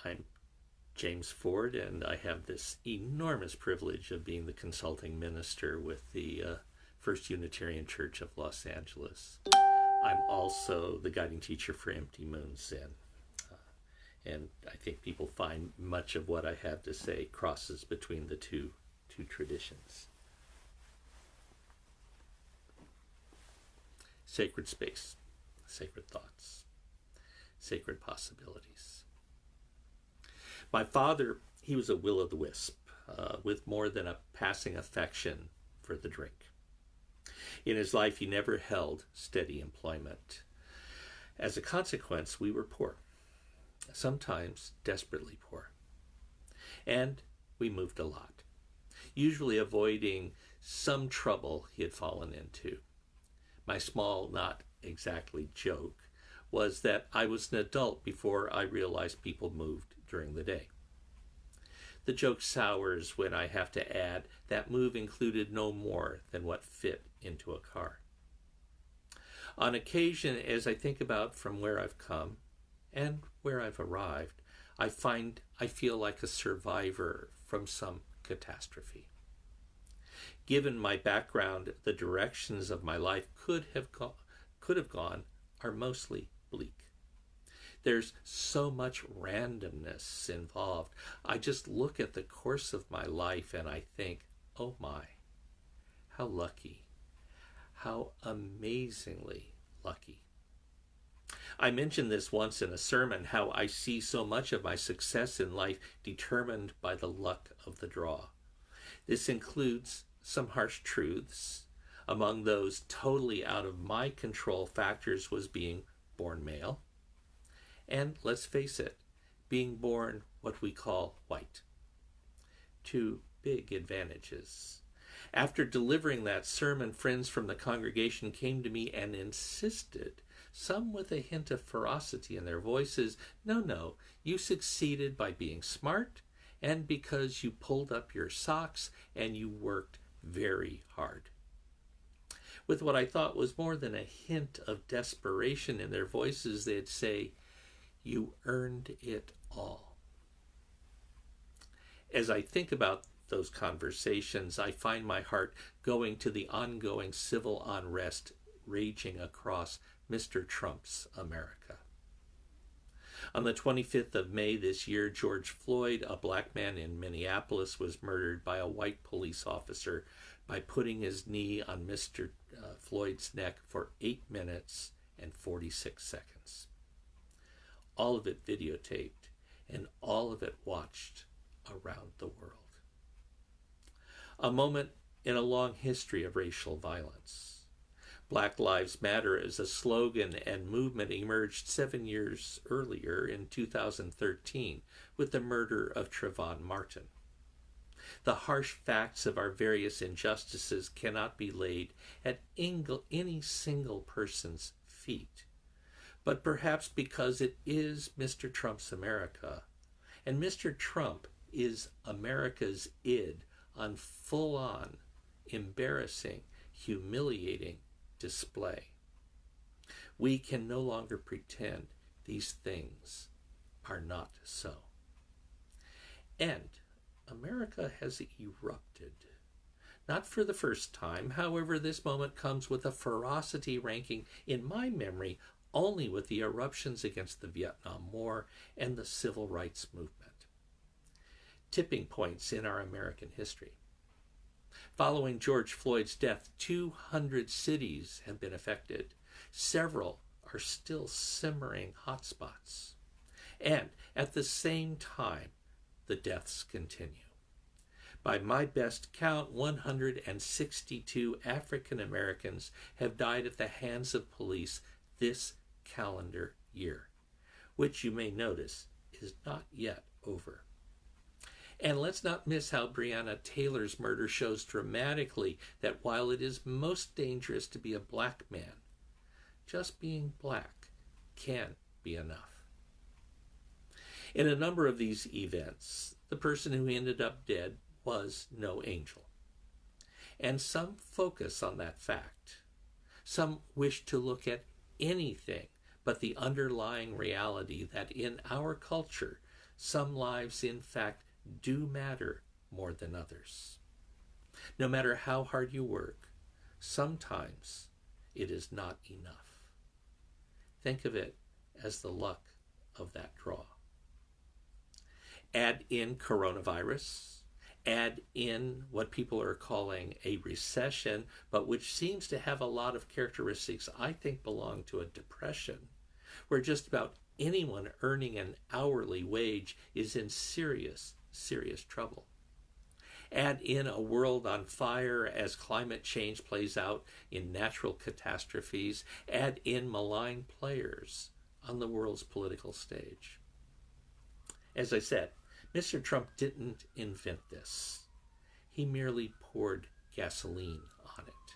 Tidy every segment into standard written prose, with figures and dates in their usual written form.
I'm James Ford, and I have this enormous privilege of being the consulting minister with the First Unitarian Church of Los Angeles. I'm also the guiding teacher for Empty Moon Zen. And I think people find much of what I have to say crosses between the two traditions. Sacred space, sacred thoughts, sacred possibilities. My father, he was a will-o'-the-wisp with more than a passing affection for the drink. In his life, he never held steady employment. As a consequence, we were poor, sometimes desperately poor. And we moved a lot, usually avoiding some trouble he had fallen into. My small, not exactly joke, was that I was an adult before I realized people moved during the day. The joke sours when I have to add that move included no more than what fit into a car. On occasion, as I think about from where I've come and where I've arrived, I feel like a survivor from some catastrophe. Given my background, the directions of my life could have gone are mostly bleak. There's so much randomness involved. I just look at the course of my life and I think, oh my, how lucky, how amazingly lucky. I mentioned this once in a sermon, how I see so much of my success in life determined by the luck of the draw. This includes some harsh truths. Among those totally out of my control factors was being born male. And let's face it, being born what we call white. Two big advantages. After delivering that sermon, friends from the congregation came to me and insisted, some with a hint of ferocity in their voices, no, you succeeded by being smart and because you pulled up your socks and you worked very hard. With what I thought was more than a hint of desperation in their voices, they'd say, you earned it all. As I think about those conversations, I find my heart going to the ongoing civil unrest raging across Mr. Trump's America. On the 25th of May this year, George Floyd, a black man in Minneapolis, was murdered by a white police officer by putting his knee on Mr. Floyd's neck for 8 minutes and 46 seconds. All of it videotaped and all of it watched around the world. A moment in a long history of racial violence. Black Lives Matter as a slogan and movement emerged 7 years earlier in 2013 with the murder of Trayvon Martin. The harsh facts of our various injustices cannot be laid at any single person's feet. But perhaps because it is Mr. Trump's America, and Mr. Trump is America's id on full-on, embarrassing, humiliating display. We can no longer pretend these things are not so. And America has erupted. Not for the first time, however, this moment comes with a ferocity ranking, in my memory, only with the eruptions against the Vietnam War and the Civil Rights Movement. Tipping points in our American history. Following George Floyd's death, 200 cities have been affected. Several are still simmering hotspots. And at the same time, the deaths continue. By my best count, 162 African Americans have died at the hands of police this calendar year, which you may notice is not yet over. And let's not miss how Breonna Taylor's murder shows dramatically that while it is most dangerous to be a black man, just being black can be enough. In a number of these events, the person who ended up dead was no angel. And some focus on that fact. Some wish to look at anything but the underlying reality that in our culture, Some lives, in fact, do matter more than others. No matter how hard you work, sometimes it is not enough. Think of it as the luck of that draw. Add in coronavirus, add in what people are calling a recession, but which seems to have a lot of characteristics I think belong to a depression, where just about anyone earning an hourly wage is in serious, serious trouble. Add in a world on fire as climate change plays out in natural catastrophes. Add in malign players on the world's political stage. As I said, Mr. Trump didn't invent this. He merely poured gasoline on it.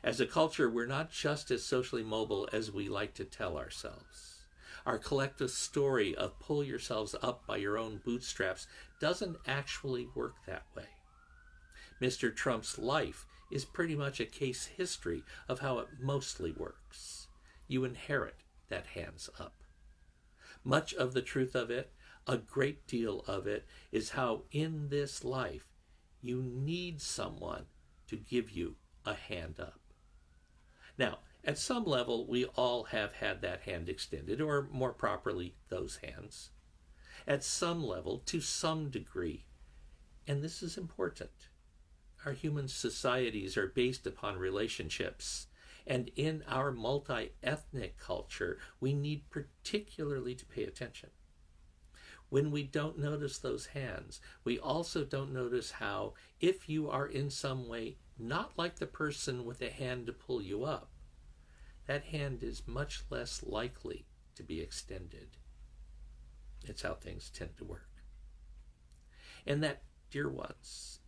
As a culture, we're not just as socially mobile as we like to tell ourselves. Our collective story of pull yourselves up by your own bootstraps doesn't actually work that way. Mr. Trump's life is pretty much a case history of how it mostly works. You inherit that hands up. Much of the truth of it, a great deal of it, is how in this life you need someone to give you a hand up. Now, at some level, we all have had that hand extended, or more properly, those hands. At some level, to some degree, and this is important, our human societies are based upon relationships, and in our multi-ethnic culture, we need particularly to pay attention. When we don't notice those hands, we also don't notice how, if you are in some way not like the person with a hand to pull you up, that hand is much less likely to be extended. It's how things tend to work. And that, dear ones,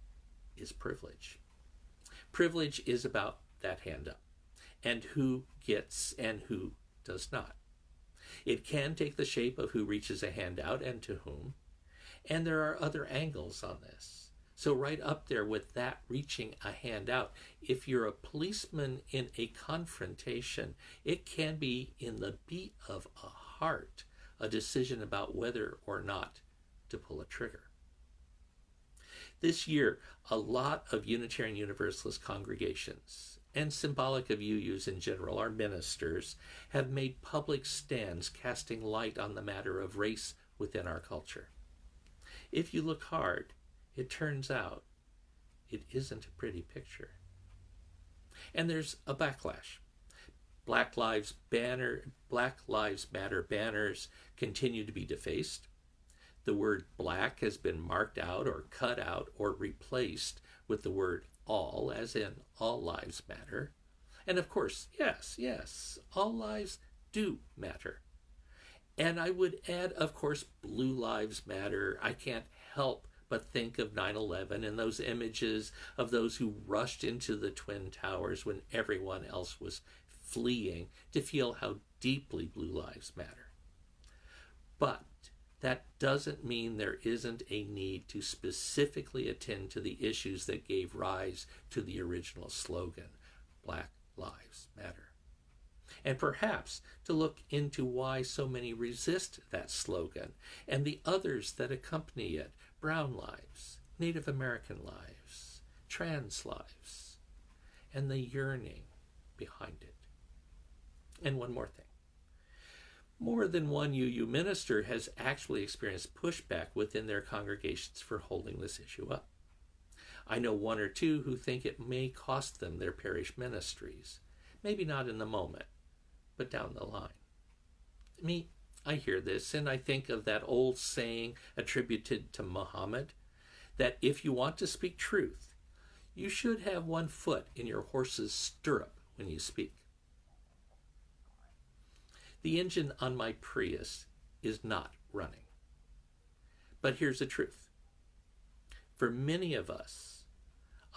is privilege. Privilege is about that hand up, and who gets and who does not. It can take the shape of who reaches a hand out and to whom, and there are other angles on this. So right up there with that reaching a hand out, if you're a policeman in a confrontation, it can be in the beat of a heart a decision about whether or not to pull a trigger. This year, a lot of Unitarian Universalist congregations, and symbolic of UUs in general, our ministers, have made public stands casting light on the matter of race within our culture. If you look hard, it turns out it isn't a pretty picture. And there's a backlash. Black Lives Matter banners continue to be defaced. The word black has been marked out or cut out or replaced with the word all, as in all lives matter. And of course, yes, all lives do matter. And I would add, of course, blue lives matter. I can't help but think of 9/11 and those images of those who rushed into the Twin Towers when everyone else was fleeing to feel how deeply blue lives matter. But that doesn't mean there isn't a need to specifically attend to the issues that gave rise to the original slogan, Black Lives Matter. And perhaps to look into why so many resist that slogan and the others that accompany it, brown lives, Native American lives, trans lives, and the yearning behind it. And one more thing. More than one UU minister has actually experienced pushback within their congregations for holding this issue up. I know one or two who think it may cost them their parish ministries, maybe not in the moment, but down the line. I hear this and I think of that old saying attributed to Muhammad, that if you want to speak truth, you should have one foot in your horse's stirrup when you speak. The engine on my Prius is not running. But here's the truth. For many of us,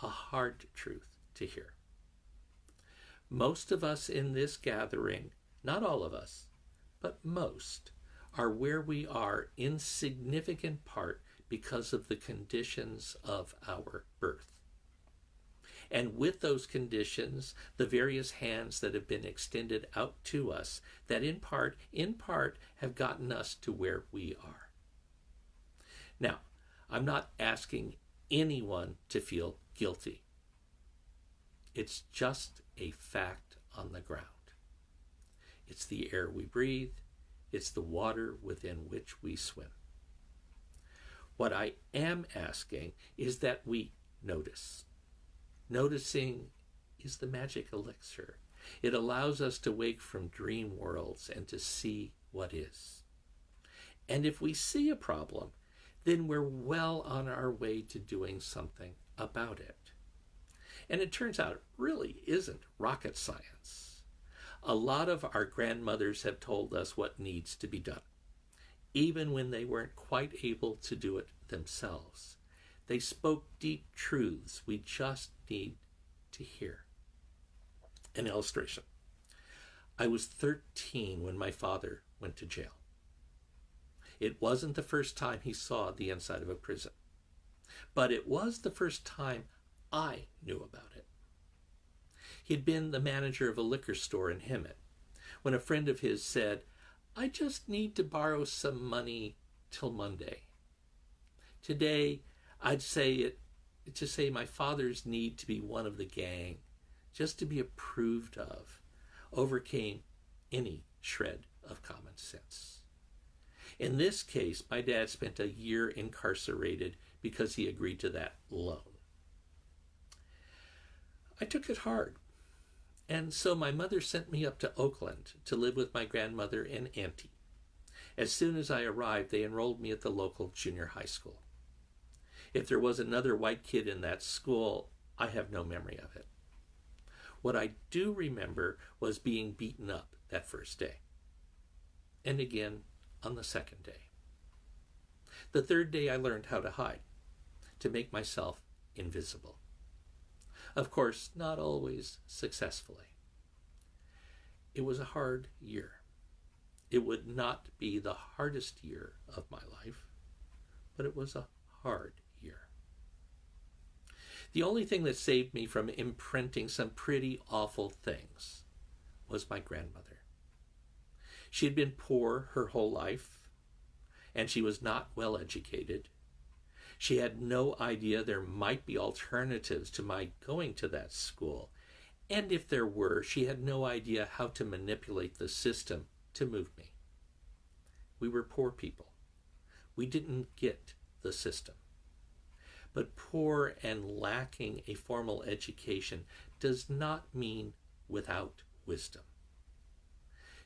a hard truth to hear. Most of us in this gathering, not all of us, but most, are where we are in significant part because of the conditions of our birth. And with those conditions, the various hands that have been extended out to us that in part have gotten us to where we are. Now, I'm not asking anyone to feel guilty. It's just a fact on the ground. It's the air we breathe. It's the water within which we swim. What I am asking is that we notice. Noticing is the magic elixir. It allows us to wake from dream worlds and to see what is. And if we see a problem, then we're well on our way to doing something about it. And it turns out it really isn't rocket science. A lot of our grandmothers have told us what needs to be done, even when they weren't quite able to do it themselves. They spoke deep truths we just need to hear. An illustration. I was 13 when my father went to jail. It wasn't the first time he saw the inside of a prison, but it was the first time I knew about it. He'd been the manager of a liquor store in Hemet when a friend of his said, "I just need to borrow some money till Monday." Today, I'd say it to say my father's need to be one of the gang, just to be approved of, overcame any shred of common sense. In this case, my dad spent a year incarcerated because he agreed to that loan. I took it hard, and so my mother sent me up to Oakland to live with my grandmother and auntie. As soon as I arrived, they enrolled me at the local junior high school. If there was another white kid in that school, I have no memory of it. What I do remember was being beaten up that first day, and again on the second day. The third day I learned how to hide, to make myself invisible. Of course, not always successfully. It was a hard year. It would not be the hardest year of my life, but it was a hard year. The only thing that saved me from imprinting some pretty awful things was my grandmother. She had been poor her whole life, and she was not well educated. She had no idea there might be alternatives to my going to that school, and if there were, she had no idea how to manipulate the system to move me. We were poor people. We didn't get the system. But poor and lacking a formal education does not mean without wisdom.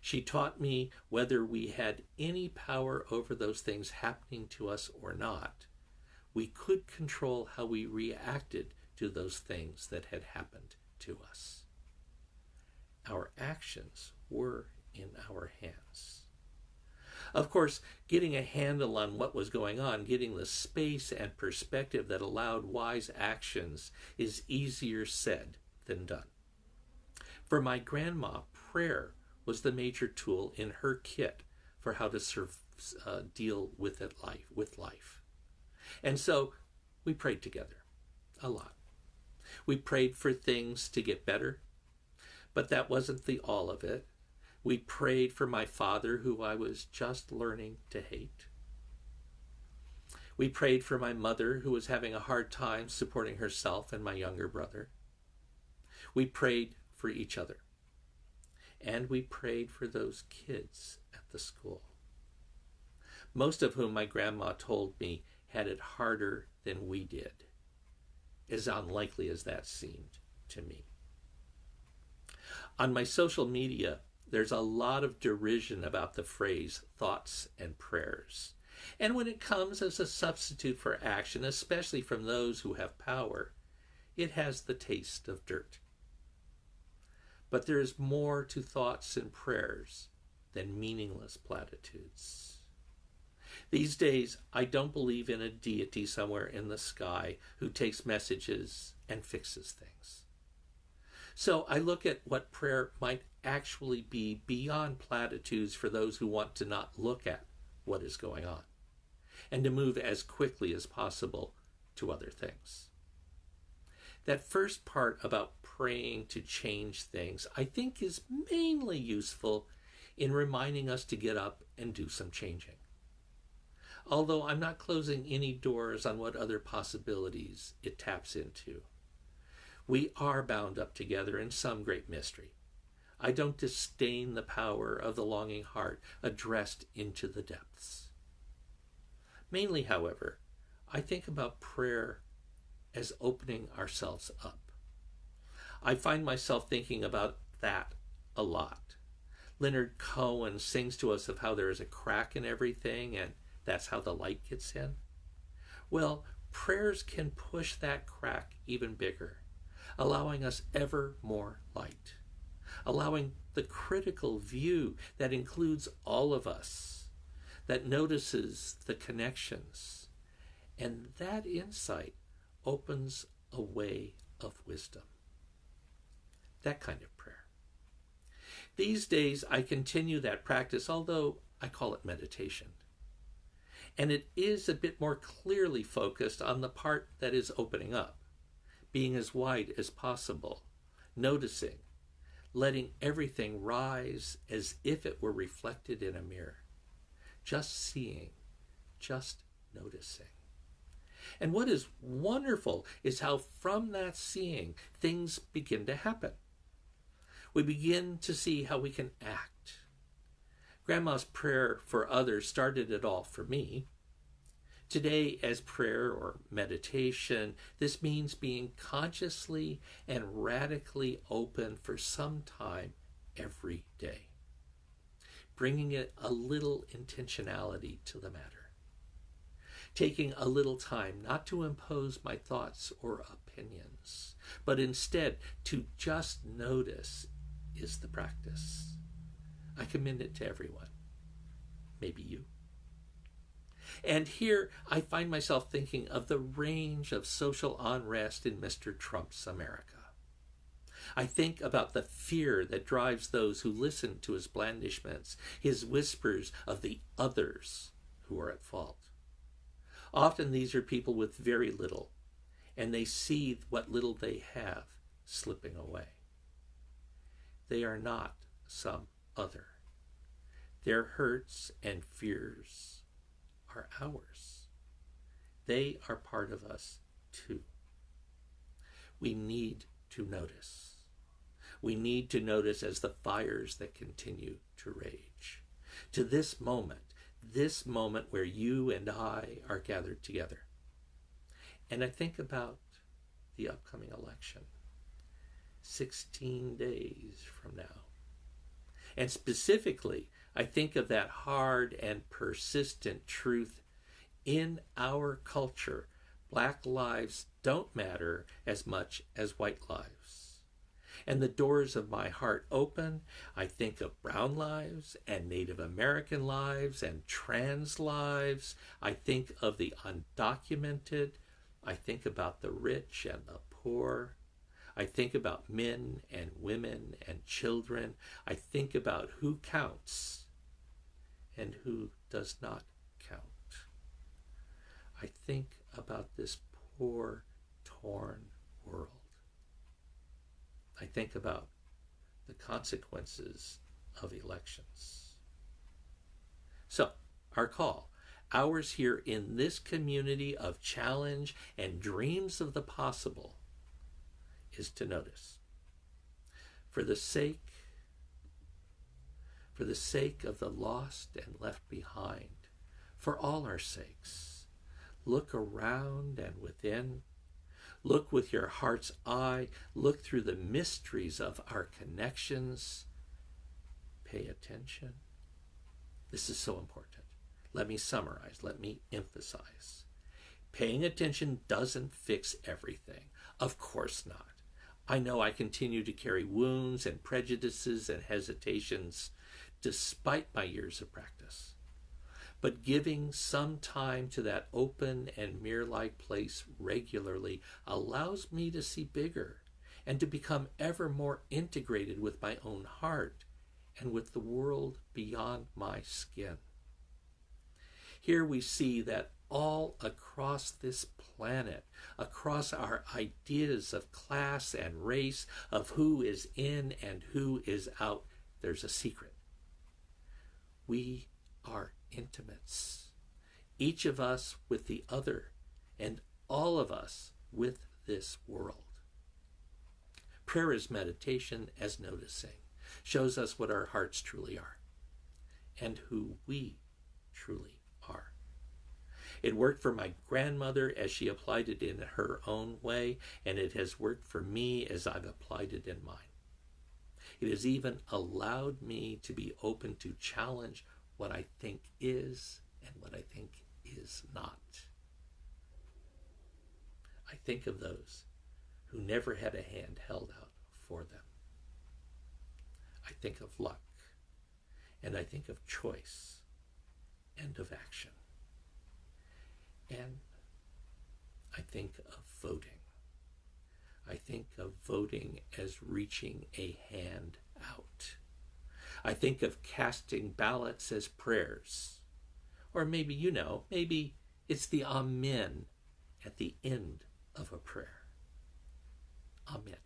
She taught me whether we had any power over those things happening to us or not, we could control how we reacted to those things that had happened to us. Our actions were in our hands. Of course, getting a handle on what was going on, getting the space and perspective that allowed wise actions is easier said than done. For my grandma, prayer was the major tool in her kit for how to deal with life. And so we prayed together a lot. We prayed for things to get better, but that wasn't the all of it. We prayed for my father, who I was just learning to hate. We prayed for my mother, who was having a hard time supporting herself and my younger brother. We prayed for each other. And we prayed for those kids at the school, most of whom my grandma told me had it harder than we did, as unlikely as that seemed to me. On my social media, there's a lot of derision about the phrase thoughts and prayers. And when it comes as a substitute for action, especially from those who have power, it has the taste of dirt. But there is more to thoughts and prayers than meaningless platitudes. These days, I don't believe in a deity somewhere in the sky who takes messages and fixes things. So I look at what prayer might actually be beyond platitudes for those who want to not look at what is going on and to move as quickly as possible to other things. That first part about praying to change things, I think, is mainly useful in reminding us to get up and do some changing. although I'm not closing any doors on what other possibilities it taps into. We are bound up together in some great mystery. I don't disdain the power of the longing heart addressed into the depths. Mainly, however, I think about prayer as opening ourselves up. I find myself thinking about that a lot. Leonard Cohen sings to us of how there is a crack in everything, and that's how the light gets in. Well, prayers can push that crack even bigger, allowing us ever more light, allowing the critical view that includes all of us, that notices the connections, and that insight opens a way of wisdom. That kind of prayer. These days, I continue that practice, although I call it meditation. And it is a bit more clearly focused on the part that is opening up, being as wide as possible, noticing, letting everything rise as if it were reflected in a mirror, just seeing, just noticing. And what is wonderful is how from that seeing, things begin to happen. We begin to see how we can act. Grandma's prayer for others started it all for me. Today, as prayer or meditation, this means being consciously and radically open for some time every day, bringing it a little intentionality to the matter, taking a little time not to impose my thoughts or opinions, but instead to just notice is the practice. I commend it to everyone, maybe you. And here I find myself thinking of the range of social unrest in Mr. Trump's America. I think about the fear that drives those who listen to his blandishments, his whispers of the others who are at fault. Often these are people with very little, and they see what little they have slipping away. They are not some other. Their hurts and fears are ours. They are part of us too. We need to notice. We need to notice as the fires that continue to rage. To this moment where you and I are gathered together. And I think about the upcoming election, 16 days from now. And specifically, I think of that hard and persistent truth in our culture. Black lives don't matter as much as white lives. And the doors of my heart open. I think of brown lives and Native American lives and trans lives. I think of the undocumented. I think about the rich and the poor. I think about men and women and children. I think about who counts and who does not count. I think about this poor, torn world. I think about the consequences of elections. So, our call, ours here in this community of challenge and dreams of the possible, is to notice. For the sake of the lost and left behind, for all our sakes, look around and within. Look with your heart's eye. Look through the mysteries of our connections. Pay attention. This is so important. Let me summarize. Let me emphasize. Paying attention doesn't fix everything. Of course not. I know I continue to carry wounds and prejudices and hesitations despite my years of practice. But giving some time to that open and mirror-like place regularly allows me to see bigger and to become ever more integrated with my own heart and with the world beyond my skin. Here we see that all across this planet, across our ideas of class and race, of who is in and who is out, there's a secret. We are intimates. each of us with the other, and all of us with this world. Prayer is meditation, as noticing, shows us what our hearts truly are and who we truly are. It worked for my grandmother as she applied it in her own way, and it has worked for me as I've applied it in mine. It has even allowed me to be open to challenge what I think is and what I think is not. I think of those who never had a hand held out for them. I think of luck, and I think of choice and of action. And I think of voting. I think of voting as reaching a hand out. I think of casting ballots as prayers. Or maybe, maybe it's the amen at the end of a prayer. Amen.